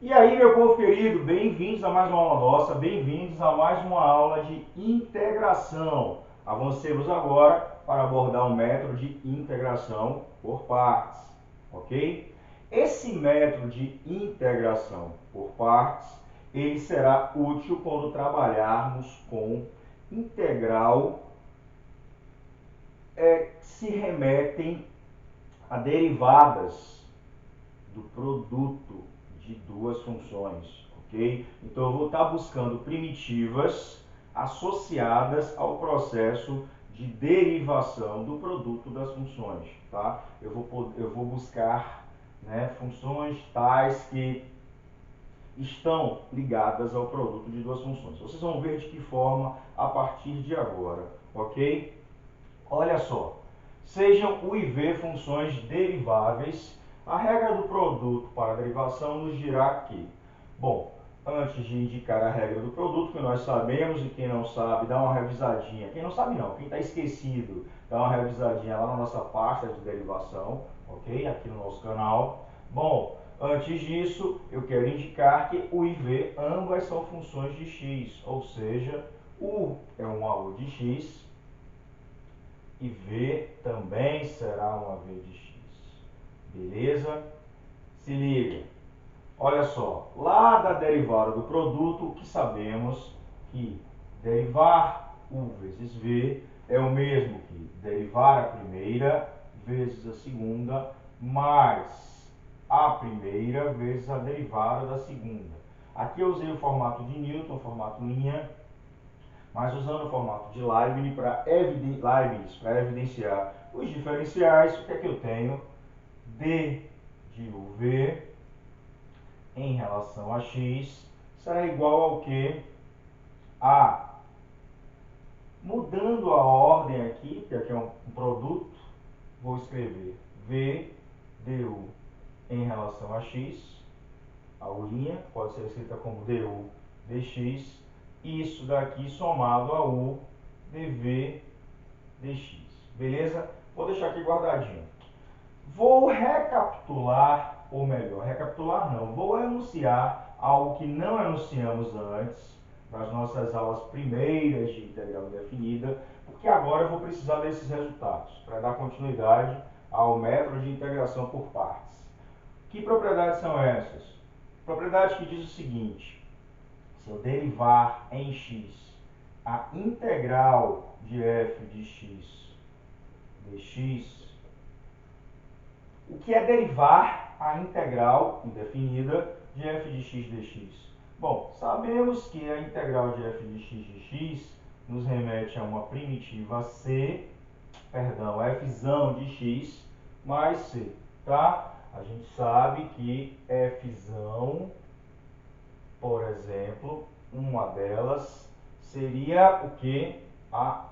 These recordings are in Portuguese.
E aí, meu povo querido, bem-vindos a mais uma aula nossa, bem-vindos a mais uma aula de integração. Avancemos agora para abordar um método de integração por partes, ok? Esse método de integração por partes, ele será útil quando trabalharmos com integral que se remetem a derivadas do produto de duas funções, ok? Então eu vou estar buscando primitivas associadas ao processo de derivação do produto das funções, tá? Eu vou buscar, né, funções tais que estão ligadas ao produto de duas funções. Vocês vão ver de que forma a partir de agora, ok? Olha só, sejam U e V funções deriváveis, a regra do produto para a derivação nos dirá que, bom, antes de indicar a regra do produto, que nós sabemos, e quem não sabe, dá uma revisadinha. Quem não sabe não, quem está esquecido, dá uma revisadinha lá na nossa pasta de derivação, ok? Aqui no nosso canal. Bom, antes disso, eu quero indicar que U e V ambas são funções de x, ou seja, U é uma U de x, e V também será uma V de x. Beleza? Se liga. Olha só, lá da derivada do produto, o que sabemos que derivar U vezes V é o mesmo que derivar a primeira vezes a segunda, mais a primeira vezes a derivada da segunda. Aqui eu usei o formato de Newton, o formato linha, mas usando o formato de Leibniz para evidenciar os diferenciais, o que é que eu tenho? D de UV em relação a x será igual ao que? A. Mudando a ordem aqui, que aqui é um produto, vou escrever V du em relação a x, a U', pode ser escrita como du dx, isso daqui somado a U dv dx. Beleza? Vou deixar aqui guardadinho. Vou recapitular, ou melhor, recapitular não, vou enunciar algo que não enunciamos antes, nas nossas aulas primeiras de integral indefinida, porque agora eu vou precisar desses resultados para dar continuidade ao método de integração por partes. Que propriedades são essas? Propriedade que diz o seguinte: se eu derivar em x a integral de f de x dx, o que é derivar a integral indefinida de f de x dx? Bom, sabemos que a integral de f de x dx nos remete a uma primitiva c, perdão, fzão de x mais c, tá? A gente sabe que fzão, por exemplo, uma delas seria o que? A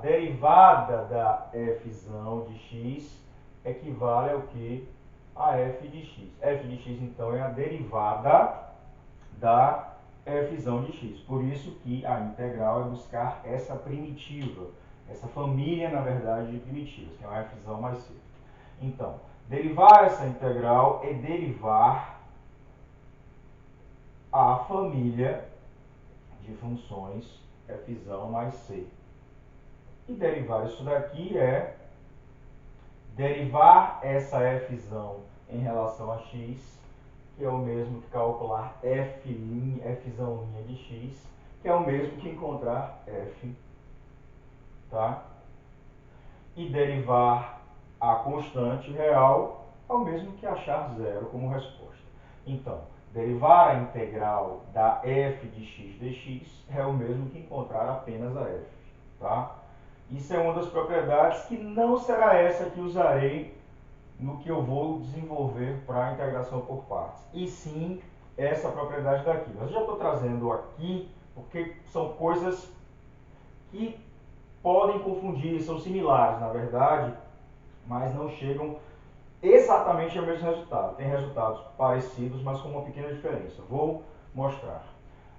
derivada da fzão de x equivale ao que? A f de x. F de x, então, é a derivada da fzão de x. Por isso que a integral é buscar essa primitiva, essa família, na verdade, de primitivas, que é uma fzão mais c. Então, derivar essa integral é derivar a família de funções fzão mais c. E derivar isso daqui é derivar essa fzão em relação a x, que é o mesmo que calcular fzão de x, que é o mesmo que encontrar f, tá? E derivar a constante real é o mesmo que achar zero como resposta. Então, derivar a integral da f de x dx é o mesmo que encontrar apenas a f, tá? Isso é uma das propriedades que não será essa que usarei no que eu vou desenvolver para a integração por partes, e sim essa propriedade daqui. Mas eu já estou trazendo aqui porque são coisas que podem confundir, são similares na verdade, mas não chegam exatamente ao mesmo resultado. Tem resultados parecidos, mas com uma pequena diferença. Vou mostrar.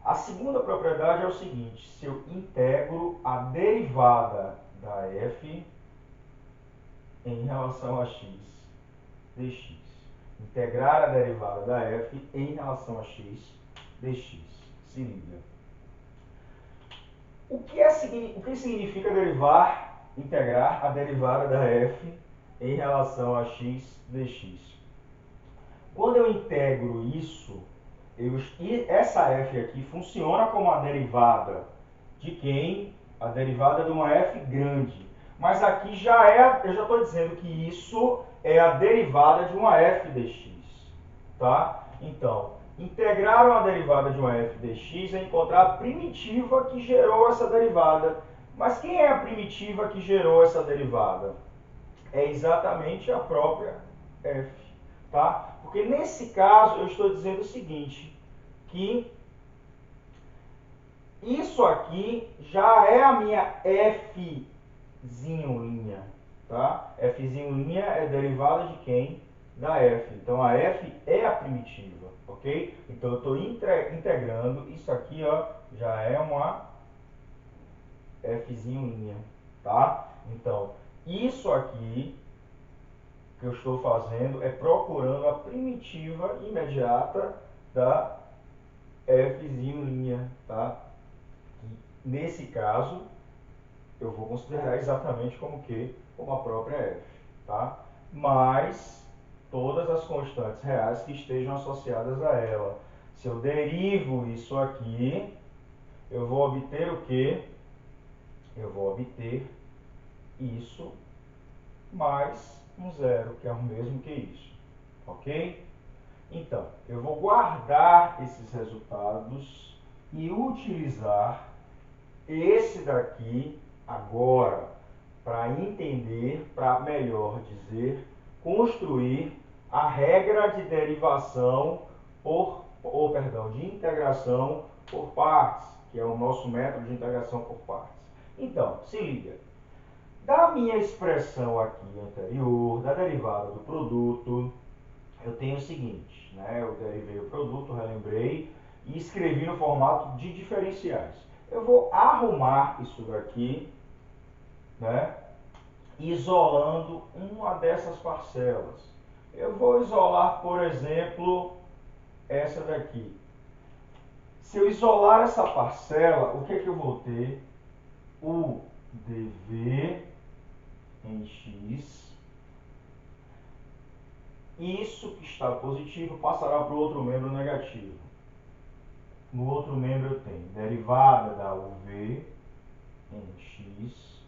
A segunda propriedade é o seguinte: se eu integro a derivada da f em relação a x dx. Integrar a derivada da f em relação a x dx. Se liga. O que significa integrar a derivada da f em relação a x dx? Quando eu integro isso, essa f aqui funciona como a derivada de quem? A derivada de uma f grande. Mas aqui eu já estou dizendo que isso é a derivada de uma f dx. Tá? Então, integrar uma derivada de uma f dx é encontrar a primitiva que gerou essa derivada. Mas quem é a primitiva que gerou essa derivada? É exatamente a própria f. Tá? Porque nesse caso eu estou dizendo o seguinte, que isso aqui já é a minha f'zinho', tá? F'zinho' é derivada de quem? Da f. Então a f é a primitiva, ok? Então eu estou integrando, isso aqui ó, já é uma f'zinho', tá? Então isso aqui que eu estou fazendo é procurando a primitiva imediata da f'zinho', tá? Nesse caso, eu vou considerar exatamente como a própria f, tá? Mais todas as constantes reais que estejam associadas a ela. Se eu derivo isso aqui, eu vou obter o quê? Eu vou obter isso mais um zero, que é o mesmo que isso, ok? Então, eu vou guardar esses resultados e utilizar esse daqui agora para entender, para melhor dizer, construir a regra de derivação de integração por partes, que é o nosso método de integração por partes. Então, se liga. Da minha expressão aqui anterior, da derivada do produto, eu tenho o seguinte, né? Eu derivei o produto, relembrei, e escrevi no formato de diferenciais. Eu vou arrumar isso daqui, né? Isolando uma dessas parcelas. Eu vou isolar, por exemplo, essa daqui. Se eu isolar essa parcela, o que é que eu vou ter? O dv em x. Isso que está positivo passará para o outro membro negativo. No outro membro eu tenho derivada da uv em x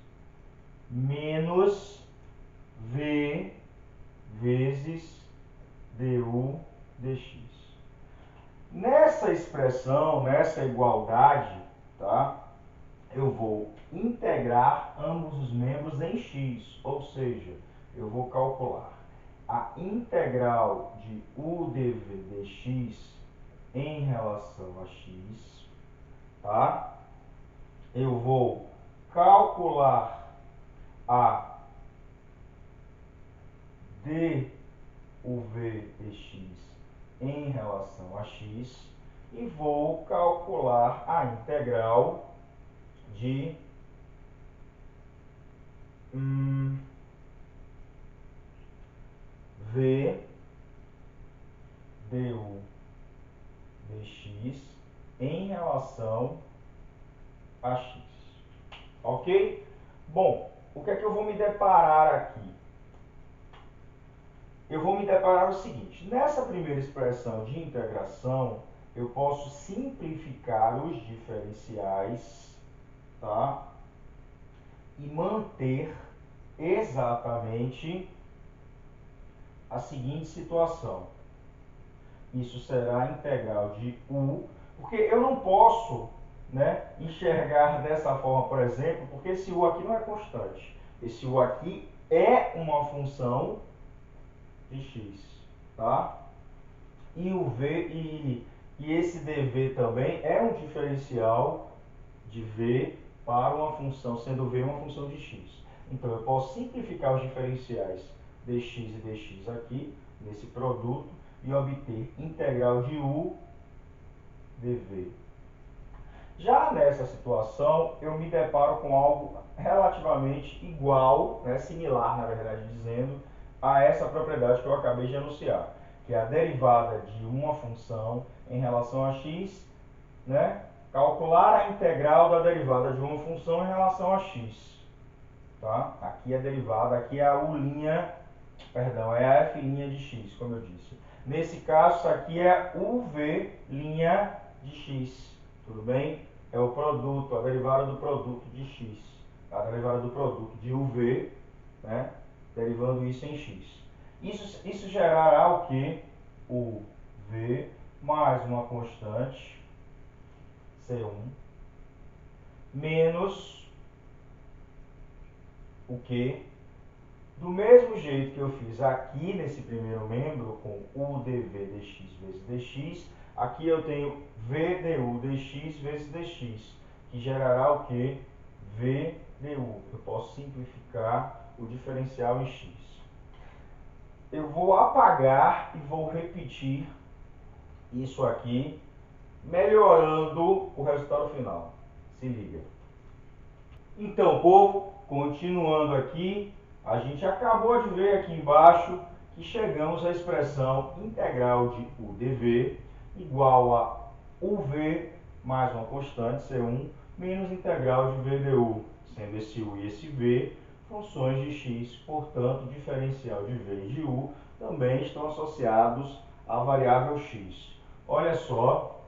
menos v vezes du dx. Nessa expressão, nessa igualdade, tá? Eu vou integrar ambos os membros em x, ou seja, eu vou calcular a integral de u dv dx em relação a x, tá? Eu vou calcular a duv dx em relação a x e vou calcular a integral de v du dx em relação a x. Ok? Bom, o que é que eu vou me deparar aqui? Eu vou me deparar o seguinte, nessa primeira expressão de integração, eu posso simplificar os diferenciais, tá? E manter exatamente a seguinte situação. Isso será a integral de u, porque eu não posso, né, enxergar dessa forma, por exemplo, porque esse u aqui não é constante. Esse u aqui é uma função de x, tá? E o v e esse dv também é um diferencial de v para uma função, sendo v uma função de x. Então eu posso simplificar os diferenciais dx e dx aqui nesse produto e obter integral de u dv. Já nessa situação, eu me deparo com algo relativamente igual, né, similar, na verdade, dizendo, a essa propriedade que eu acabei de anunciar, que é a derivada de uma função em relação a x, né? Calcular a integral da derivada de uma função em relação a x. Tá? Aqui é a derivada, aqui é a perdão, é a f' de x, como eu disse. Nesse caso, isso aqui é uv' de x, tudo bem? É o produto, a derivada do produto de x, a derivada do produto de uv, né? Derivando isso em x. Isso gerará o que? O v mais uma constante, C1, menos o que? Do mesmo jeito que eu fiz aqui nesse primeiro membro, com u dv dx vezes dx, aqui eu tenho v du dx vezes dx, que gerará o que? V du. Eu posso simplificar o diferencial em x. Eu vou apagar e vou repetir isso aqui, melhorando o resultado final. Se liga. Então, povo, continuando aqui, a gente acabou de ver aqui embaixo que chegamos à expressão integral de u dv igual a uv mais uma constante, C1, menos integral de v du, sendo esse u e esse v funções de x, portanto, o diferencial de v e de u também estão associados à variável x. Olha só,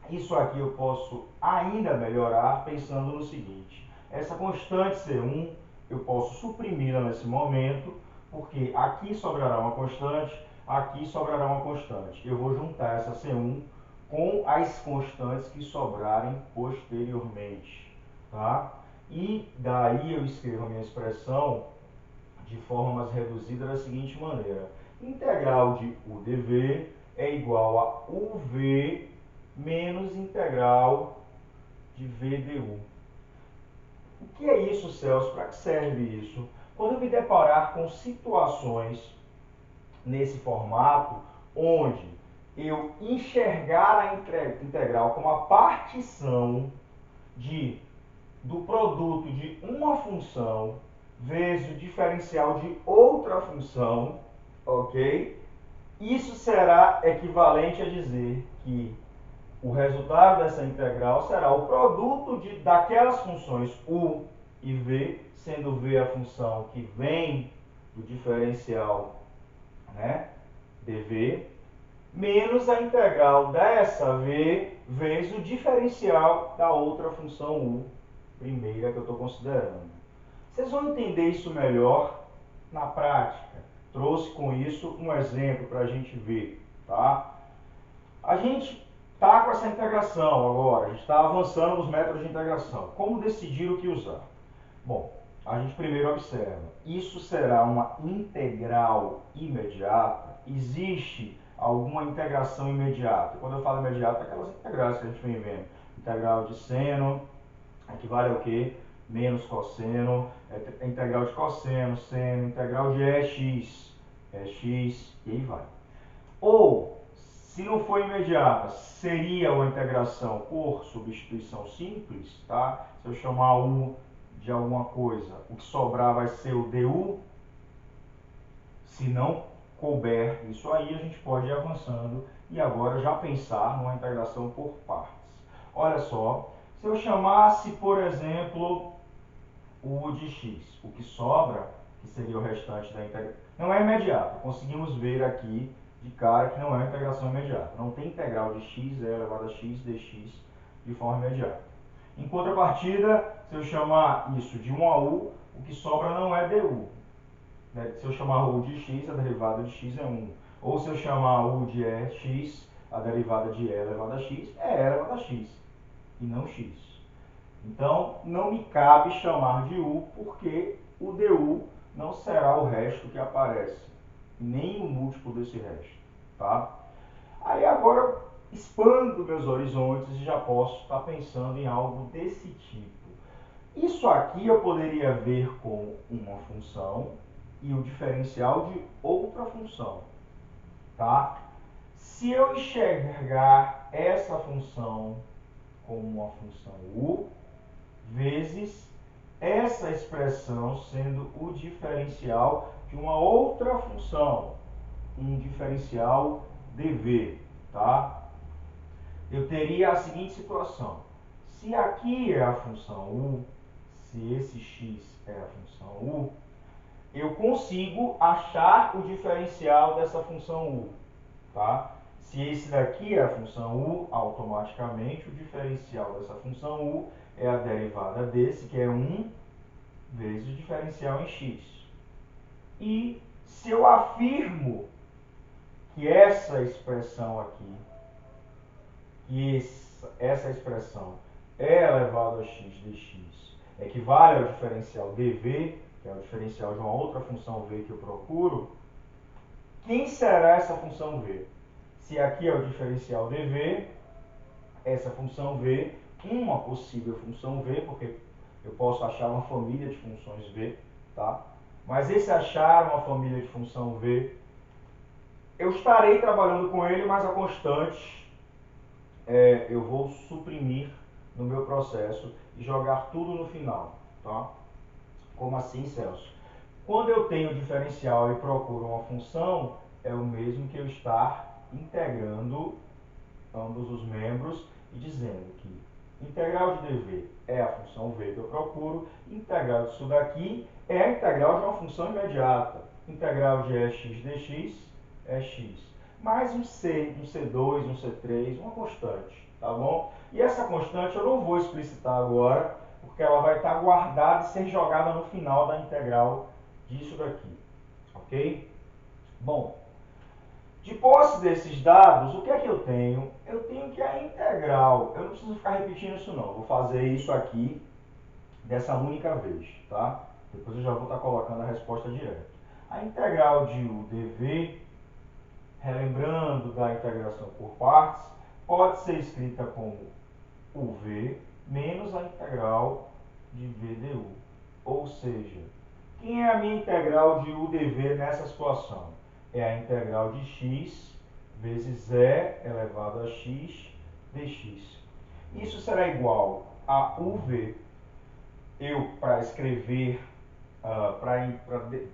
isso aqui eu posso ainda melhorar pensando no seguinte: essa constante C1 eu posso suprimi-la nesse momento, porque aqui sobrará uma constante, aqui sobrará uma constante. Eu vou juntar essa C1 com as constantes que sobrarem posteriormente, tá? E daí eu escrevo a minha expressão de forma mais reduzida da seguinte maneira: integral de u dv é igual a uv menos integral de v du. O que é isso, Celso? Para que serve isso? Quando eu me deparar com situações nesse formato, onde eu enxergar a integral como a partição do produto de uma função vezes o diferencial de outra função, ok? Isso será equivalente a dizer que o resultado dessa integral será o produto daquelas funções u e v, sendo v a função que vem do diferencial, né, dv, menos a integral dessa v vezes o diferencial da outra função u, primeira que eu estou considerando. Vocês vão entender isso melhor na prática. Trouxe com isso um exemplo para a gente ver, tá? A gente está com essa integração agora, a gente está avançando nos métodos de integração. Como decidir o que usar? Bom, a gente primeiro observa, isso será uma integral imediata? Existe alguma integração imediata? Quando eu falo imediata, aquelas integrais que a gente vem vendo. Integral de seno equivale ao quê? Menos cosseno, integral de cosseno, seno, integral de EX, EX, e aí vai. Ou, se não for imediata, seria uma integração por substituição simples, tá? Se eu chamar u de alguma coisa, o que sobrar vai ser o du. Se não couber isso aí, a gente pode ir avançando e agora já pensar numa integração por partes. Olha só, se eu chamasse, por exemplo, u de x, o que sobra, que seria o restante da integração, não é imediata. Conseguimos ver aqui de cara que não é integração imediata. Não tem integral de x elevado a x dx de forma imediata. Em contrapartida, se eu chamar isso de 1 a u, o que sobra não é du. Se eu chamar u de x, a derivada de x é 1. Ou se eu chamar u de x, a derivada de e elevado a x é e elevado a x, e não x. Então, não me cabe chamar de u, porque o du não será o resto que aparece, nem o múltiplo desse resto, tá? Aí agora eu expando meus horizontes e já posso estar pensando em algo desse tipo. Isso aqui eu poderia ver como uma função e o diferencial de outra função, tá? Se eu enxergar essa função como uma função u, vezes essa expressão sendo o diferencial de uma outra função, um diferencial dv, tá? Eu teria a seguinte situação. Se aqui é a função u, se esse x é a função u, eu consigo achar o diferencial dessa função u, tá? Se esse daqui é a função u, automaticamente o diferencial dessa função u é a derivada desse, que é 1 vezes o diferencial em x. E se eu afirmo que essa expressão aqui, que essa expressão e elevado a x dx equivale ao diferencial dv, que é o diferencial de uma outra função v que eu procuro, quem será essa função v? Se aqui é o diferencial dv, essa função v, uma possível função v, porque eu posso achar uma família de funções v, tá? Mas esse achar uma família de função v, eu estarei trabalhando com ele, mas a constante eu vou suprimir no meu processo e jogar tudo no final, tá? Como assim, Celso? Quando eu tenho diferencial e procuro uma função, é o mesmo que eu estar integrando ambos os membros e dizendo que integral de dv é a função v que eu procuro, integral disso daqui é a integral de uma função imediata. Integral de ex dx é x. Mais um c, um c2, um c3, uma constante, tá bom? E essa constante eu não vou explicitar agora, porque ela vai estar guardada e ser jogada no final da integral disso daqui, ok? Bom, de posse desses dados, o que é que eu tenho? Eu tenho que a integral, eu não preciso ficar repetindo isso não, vou fazer isso aqui dessa única vez, tá? Depois eu já vou estar colocando a resposta direta. A integral de u dv, relembrando da integração por partes, pode ser escrita como uv menos a integral de v du. Ou seja, quem é a minha integral de u dv nessa situação? É a integral de x vezes e elevado a x dx. Isso será igual a uv. Eu, para escrever,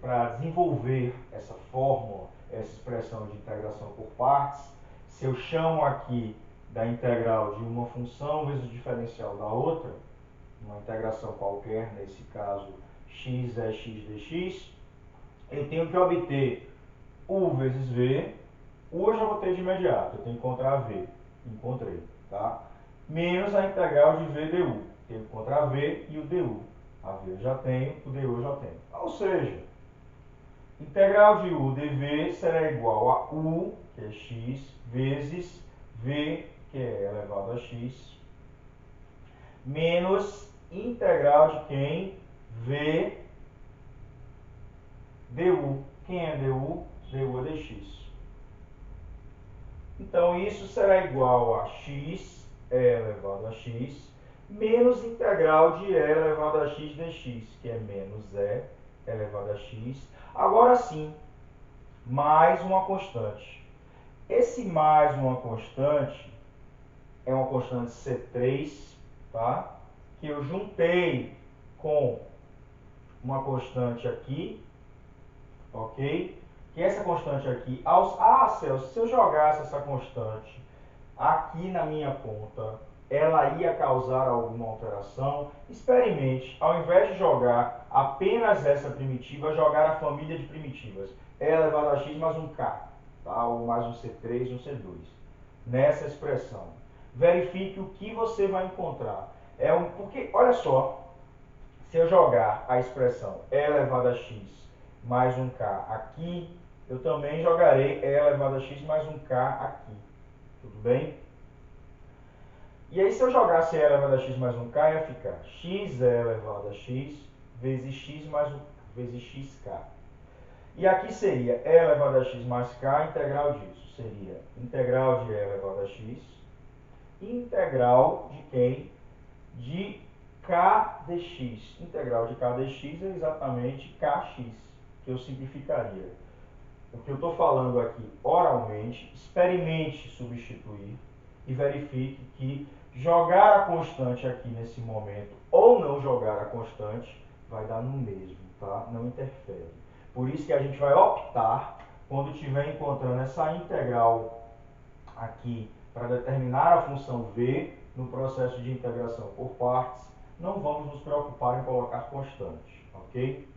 para desenvolver essa fórmula, essa expressão de integração por partes, se eu chamo aqui da integral de uma função vezes o diferencial da outra, uma integração qualquer, nesse caso x é x dx, eu tenho que obter u vezes v, u eu já vou ter de imediato, eu tenho que encontrar v, encontrei, tá? Menos a integral de v du, tenho que encontrar v e o du, a v eu já tenho, o du eu já tenho. Ou seja, integral de u dv será igual a u, que é x, vezes v, que é elevado a x, menos integral de quem? V du. Quem é du? Du é dx. Então, isso será igual a x elevado a x, menos integral de e elevado a x dx, que é menos e elevado a x. Agora sim, mais uma constante. Esse mais uma constante é uma constante C3, tá? Que eu juntei com uma constante aqui, ok? Que essa constante aqui, Celso, se eu jogasse essa constante aqui na minha ponta, ela ia causar alguma alteração? Experimente, ao invés de jogar apenas essa primitiva, jogar a família de primitivas, e elevado a x mais um k, tá? Ou mais um c3 e um c2, nessa expressão. Verifique o que você vai encontrar. Porque, olha só, se eu jogar a expressão e elevado a x mais um k aqui, eu também jogarei e elevado a x mais um k aqui. Tudo bem? E aí, se eu jogasse e elevado a x mais um k, ia ficar x elevado a x vezes x mais vezes xk. E aqui seria e elevado a x mais k, integral disso. Seria integral de e elevado a x, integral de quem? De k dx. Integral de k dx é exatamente kx, que eu simplificaria. O que eu estou falando aqui oralmente, experimente substituir e verifique que jogar a constante aqui nesse momento ou não jogar a constante vai dar no mesmo, tá? Não interfere. Por isso que a gente vai optar quando estiver encontrando essa integral aqui para determinar a função v no processo de integração por partes, não vamos nos preocupar em colocar constante, ok?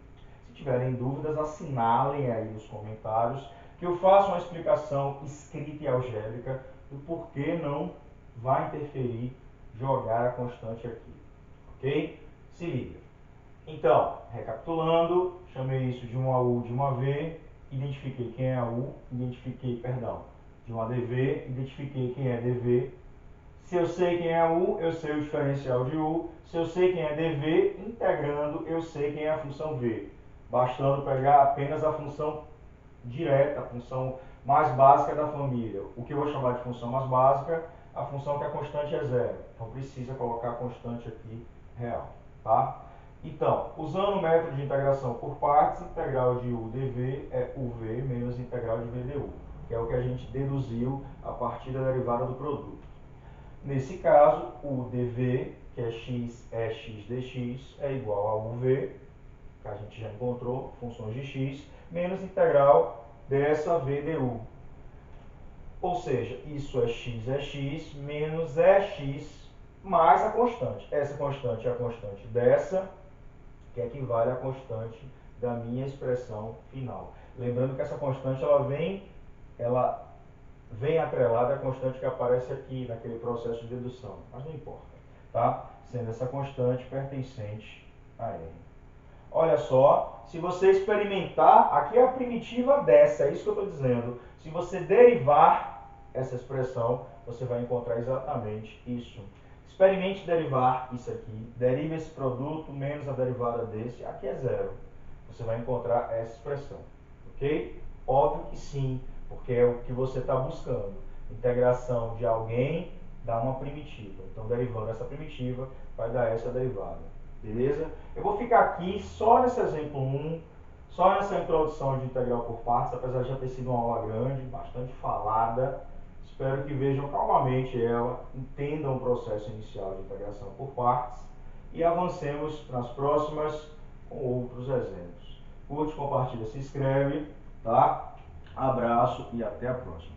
Se tiverem dúvidas, assinalem aí nos comentários que eu faço uma explicação escrita e algébrica do porquê não vai interferir jogar a constante aqui, ok? Se liga. Então, recapitulando, chamei isso de uma U, de uma V, identifiquei quem é a U, de uma dV, identifiquei quem é dV. Se eu sei quem é a U, eu sei o diferencial de U. Se eu sei quem é dV, integrando, eu sei quem é a função V. Bastando pegar apenas a função direta, a função mais básica da família. O que eu vou chamar de função mais básica, a função que a constante é zero. Então precisa colocar a constante aqui real, tá? Então, usando o método de integração por partes, integral de U dV é UV menos integral de V du, que é o que a gente deduziu a partir da derivada do produto. Nesse caso, o dV, que é x dx, é igual a UV, que a gente já encontrou, funções de x, menos integral dessa V du. Ou seja, isso é x menos Ex mais a constante. Essa constante é a constante dessa, que equivale à constante da minha expressão final. Lembrando que essa constante ela vem atrelada à constante que aparece aqui naquele processo de dedução, mas não importa, tá? Sendo essa constante pertencente a R. Olha só, se você experimentar, aqui é a primitiva dessa, é isso que eu estou dizendo. Se você derivar essa expressão, você vai encontrar exatamente isso. Experimente derivar isso aqui, derive esse produto menos a derivada desse, aqui é zero. Você vai encontrar essa expressão, ok? Óbvio que sim, porque é o que você está buscando. Integração de alguém dá uma primitiva. Então, derivando essa primitiva, vai dar essa derivada. Beleza? Eu vou ficar aqui só nesse exemplo 1, só nessa introdução de integral por partes, apesar de já ter sido uma aula grande, bastante falada. Espero que vejam calmamente ela, entendam o processo inicial de integração por partes e avancemos nas próximas com outros exemplos. Curte, compartilha, se inscreve, tá? Abraço e até a próxima.